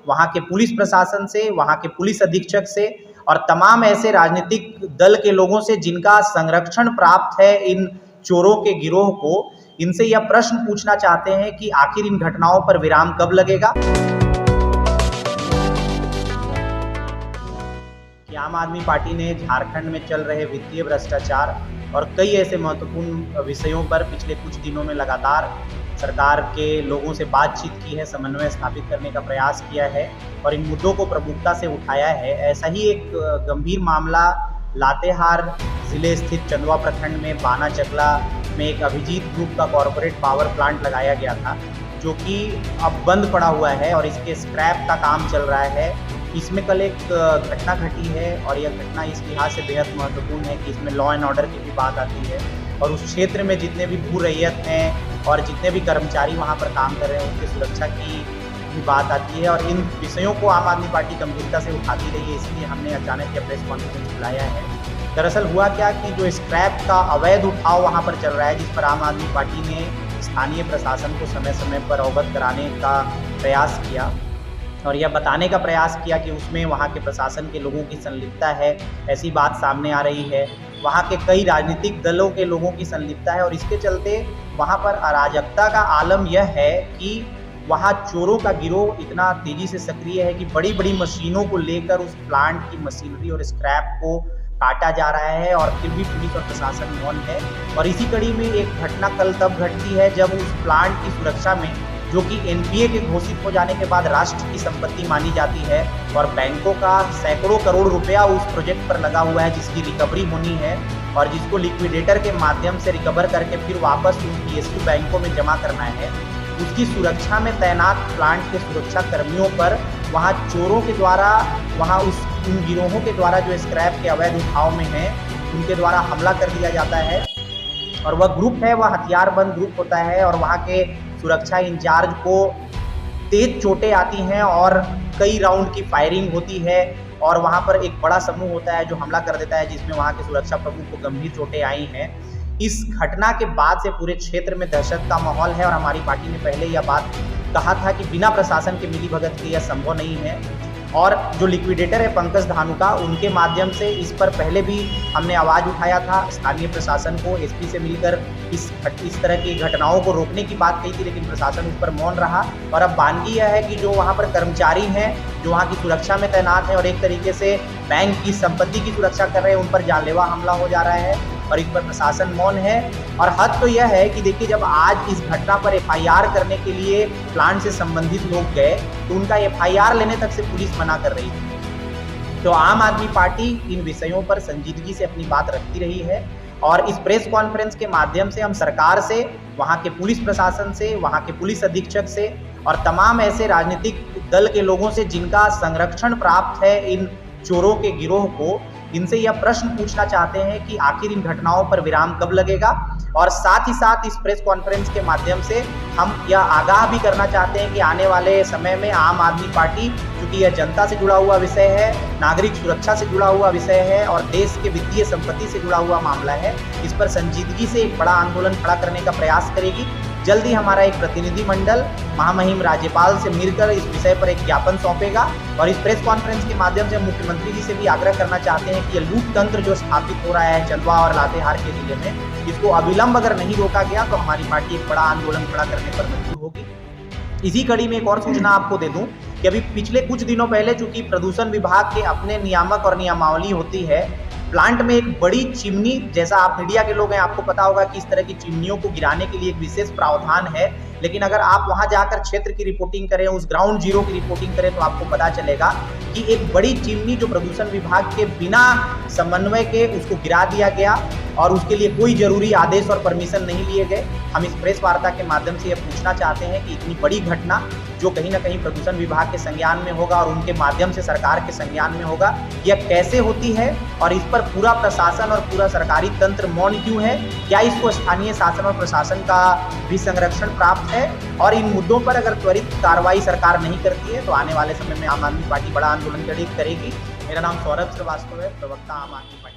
वहाँ के पुलिस प्रशासन से, वहाँ के पुलिस अधीक्षक से और तमाम ऐसे राजनीतिक दल के लोगों से जिनका संरक्षण प्राप्त है इन चोरों के गिरोह को, इनसे यह प्रश्न पूछना चाहते हैं कि आखिर इन घटनाओं पर विराम कब लगेगा। कि आम आदमी पार्टी ने झारखंड में चल रहे वित्तीय भ्रष्टाचार और कई ऐसे महत्वपूर्ण विषयों पर पिछले कुछ दिनों में लगातार सरकार के लोगों से बातचीत की है, समन्वय स्थापित करने का प्रयास किया है और इन मुद्दों को प्रमुखता से उठाया है। ऐसा ही एक गंभीर मामला लातेहार जिले स्थित चंदवा प्रखंड में बाना चकला में एक अभिजीत ग्रुप का कॉरपोरेट पावर प्लांट लगाया गया था, जो कि अब बंद पड़ा हुआ है और इसके स्क्रैप का काम चल रहा है। इसमें कल एक घटना घटी है और यह घटना इस लिहाज से बेहद महत्वपूर्ण है कि इसमें लॉ एंड ऑर्डर की भी बात आती है और उस क्षेत्र में जितने भी भू रैयत हैं और जितने भी कर्मचारी वहाँ पर काम कर रहे हैं उनकी सुरक्षा की भी बात आती है और इन विषयों को आम आदमी पार्टी गंभीरता से उठाती रही है, इसलिए हमने अचानक यह प्रेस कॉन्फ्रेंस बुलाया है। दरअसल हुआ क्या कि जो स्क्रैप का अवैध उठाव वहाँ पर चल रहा है, जिस पर आम आदमी पार्टी ने स्थानीय प्रशासन को समय समय पर अवगत कराने का प्रयास किया और यह बताने का प्रयास किया कि उसमें वहाँ के प्रशासन के लोगों की संलिप्तता है, ऐसी बात सामने आ रही है। वहाँ के कई राजनीतिक दलों के लोगों की संलिप्तता है और इसके चलते वहाँ पर अराजकता का आलम यह है कि वहाँ चोरों का गिरोह इतना तेज़ी से सक्रिय है कि बड़ी बड़ी मशीनों को लेकर उस प्लांट की मशीनरी और स्क्रैप को काटा जा रहा है और फिर भी पुलिस और प्रशासन मौन है। और इसी कड़ी में एक घटना कल तब घटती है जब उस प्लांट की सुरक्षा में, जो कि एनपीए के घोषित हो जाने के बाद राष्ट्र की संपत्ति मानी जाती है और बैंकों का सैकड़ों करोड़ रुपया उस प्रोजेक्ट पर लगा हुआ है, जिसकी रिकवरी होनी है और जिसको लिक्विडेटर के माध्यम से रिकवर करके फिर वापस उन पीएसयू बैंकों में जमा करना है, उसकी सुरक्षा में तैनात प्लांट के सुरक्षा कर्मियों पर वहाँ चोरों के द्वारा, वहाँ उन गिरोहों के द्वारा जो स्क्रैप के अवैध उठाव में है उनके द्वारा हमला कर दिया जाता है। और वह ग्रुप है, वह हथियारबंद ग्रुप होता है और वहाँ के सुरक्षा इंचार्ज को तेज चोटें आती हैं और कई राउंड की फायरिंग होती है और वहाँ पर एक बड़ा समूह होता है जो हमला कर देता है, जिसमें वहाँ के सुरक्षा प्रमुख को गंभीर चोटें आई हैं। इस घटना के बाद से पूरे क्षेत्र में दहशत का माहौल है और हमारी पार्टी ने पहले यह बात कहा था कि बिना प्रशासन के मिलीभगत के यह संभव नहीं है। और जो लिक्विडेटर है पंकज धानुका, उनके माध्यम से इस पर पहले भी हमने आवाज़ उठाया था, स्थानीय प्रशासन को एसपी से मिलकर इस तरह की घटनाओं को रोकने की बात कही थी, लेकिन प्रशासन उस पर मौन रहा। और अब बानगी यह है कि जो वहाँ पर कर्मचारी हैं, जो वहाँ की सुरक्षा में तैनात हैं और एक तरीके से बैंक की संपत्ति की सुरक्षा कर रहे हैं, उन पर जानलेवा हमला हो जा रहा है और इस पर प्रशासन मौन है। और हद तो यह है कि देखिए, जब आज इस घटना पर एफआईआर करने के लिए प्लांट से संबंधित लोग गए तो उनका एफआईआर लेने तक से पुलिस मना कर रही थी। तो आम आदमी पार्टी इन विषयों पर संजीदगी से अपनी बात रखती रही है और इस प्रेस कॉन्फ्रेंस के माध्यम से हम सरकार से, वहाँ के पुलिस प्रशासन से, वहाँ के पुलिस अधीक्षक से और तमाम ऐसे राजनीतिक दल के लोगों से जिनका संरक्षण प्राप्त है इन चोरों के गिरोह को, इनसे यह प्रश्न पूछना चाहते हैं कि आखिर इन घटनाओं पर विराम कब लगेगा। और साथ ही साथ इस प्रेस कॉन्फ्रेंस के माध्यम से हम यह आगाह भी करना चाहते हैं कि आने वाले समय में आम आदमी पार्टी, क्योंकि यह जनता से जुड़ा हुआ विषय है, नागरिक सुरक्षा से जुड़ा हुआ विषय है और देश के वित्तीय संपत्ति से जुड़ा हुआ मामला है, इस पर संजीदगी से एक बड़ा आंदोलन खड़ा करने का प्रयास करेगी। जल्द ही हमारा एक प्रतिनिधि मंडल महामहिम राज्यपाल से मिलकर इस विषय पर एक ज्ञापन सौंपेगा और इस प्रेस कॉन्फ्रेंस के माध्यम से मुख्यमंत्री जी से भी आग्रह करना चाहते हैं कि ये लूट तंत्र जो स्थापित हो रहा है चंदवा और लातेहार के जिले में, इसको अविलंब अगर नहीं रोका गया तो हमारी पार्टी एक बड़ा आंदोलन खड़ा करने पर मजबूर होगी। इसी कड़ी में एक और सूचना आपको दे दूं कि अभी पिछले कुछ दिनों पहले, चूंकि प्रदूषण विभाग के अपने नियामक और नियमावली होती है, प्लांट में एक बड़ी चिमनी, जैसा आप मीडिया के लोग हैं आपको पता होगा कि इस तरह की चिमनियों को गिराने के लिए एक विशेष प्रावधान है, लेकिन अगर आप वहां जाकर क्षेत्र की रिपोर्टिंग करें, उस ग्राउंड जीरो की रिपोर्टिंग करें तो आपको पता चलेगा कि एक बड़ी चिमनी जो प्रदूषण विभाग के बिना समन्वय के उसको गिरा दिया गया और उसके लिए कोई जरूरी आदेश और परमिशन नहीं लिए गए। हम इस प्रेस वार्ता के माध्यम से यह पूछना चाहते हैं कि इतनी बड़ी घटना जो कहीं ना कहीं प्रदूषण विभाग के संज्ञान में होगा और उनके माध्यम से सरकार के संज्ञान में होगा, यह कैसे होती है और इस पर पूरा प्रशासन और पूरा सरकारी तंत्र मौन क्यों है? क्या इसको स्थानीय शासन और प्रशासन का भी संरक्षण प्राप्त है? और इन मुद्दों पर अगर त्वरित कार्रवाई सरकार नहीं करती है तो आने वाले समय में आम आदमी पार्टी बड़ा आंदोलन करेगी। मेरा नाम सौरभ श्रीवास्तव है, प्रवक्ता आम आदमी पार्टी।